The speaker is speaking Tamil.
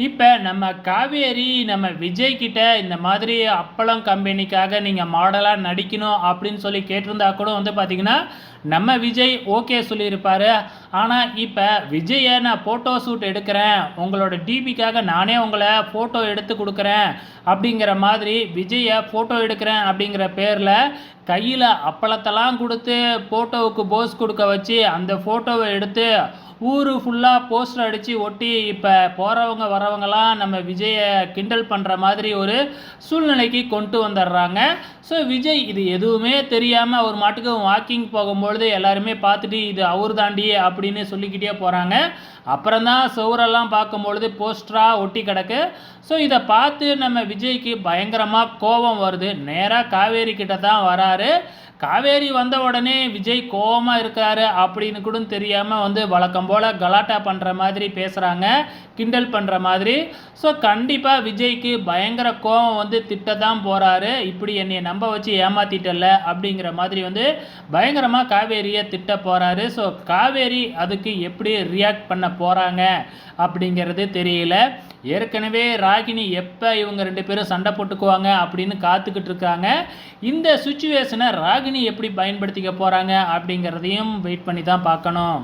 இப்ப நம்ம காவேரி, நம்ம விஜய் கிட்ட இந்த மாதிரி அப்பளம் கம்பெனிக்காக நீங்க மாடலா நடிக்கணும் அப்படின்னு சொல்லி கேட்டிருந்தா கூட வந்து பார்த்தீங்கன்னா, நம்ம விஜய் ஓகே சொல்லியிருப்பாரு. ஆனா, இப்ப விஜய நான் ஃபோட்டோ ஷூட் எடுக்கிறேன். உங்களோட டிபிக்காக நானே உங்கள ஃபோட்டோ எடுத்து குடுக்குறேன். அப்படிங்கிற மாதிரி விஜய ஃபோட்டோ எடுக்கிறேன் அப்படிங்கிற பேர்ல, கையில அப்பளத்தெல்லாம் குடுத்து ஃபோட்டோவுக்கு போஸ் குடுக்க வச்சு, அந்த ஃபோட்டோவ எடுத்து ஊரு ஃபுல்லா போஸ்டர் அடிச்சு ஒட்டி, இப்ப போறவங்க வரவங்கலாம் நம்ம விஜய கிண்டல் பண்ற மாதிரி ஒரு சூழ்நிலைக்கு கொண்டு வந்துடுறாங்க. ஸோ விஜய் இது எதுவுமே தெரியாம அவர் மாட்டுக்கு வாக்கிங் போகும்பொழுது எல்லாருமே பார்த்துட்டு இது அவர் தாண்டி அப்படின்னு சொல்லிக்கிட்டே போறாங்க. அப்புறம் தான் சுவரெல்லாம் பார்க்கும்பொழுது போஸ்டரா ஒட்டி கிடக்கு. ஸோ இதை பார்த்து நம்ம விஜய்க்கு பயங்கரமா கோபம் வருது. நேரா காவேரி கிட்ட தான் வராரு. காவேரி வந்த உடனே விஜய் கோவமா இருக்காரு அப்படின்னு கூட தெரியாம வந்து வழக்கம் போல கலாட்டா பண்ற மாதிரி பேசுறாங்க, கிண்டல் பண்ற மாதிரி. ஸோ கண்டிப்பா விஜய்க்கு பயங்கர கோவம் வந்து திட்டத்தான் போறாரு. இப்படி என்னைய நம்ப வச்சு ஏமாத்திட்டல அப்படிங்கிற மாதிரி வந்து பயங்கரமா காவேரியை திட்ட போறாரு. ஸோ காவேரி அதுக்கு எப்படி ரியாக்ட் பண்ண போறாங்க அப்படிங்கிறது தெரியல. ஏற்கனவே ராகினி எப்போ இவங்க 2 பேரும் சண்டை போட்டுக்குவாங்க அப்படின்னு காத்துக்கிட்டு இருக்காங்க. இந்த சுச்சுவேஷனை ராகினி எப்படி பயன்படுத்திக்க போகிறாங்க அப்படிங்கிறதையும் வெயிட் பண்ணி தான் பார்க்கணும்.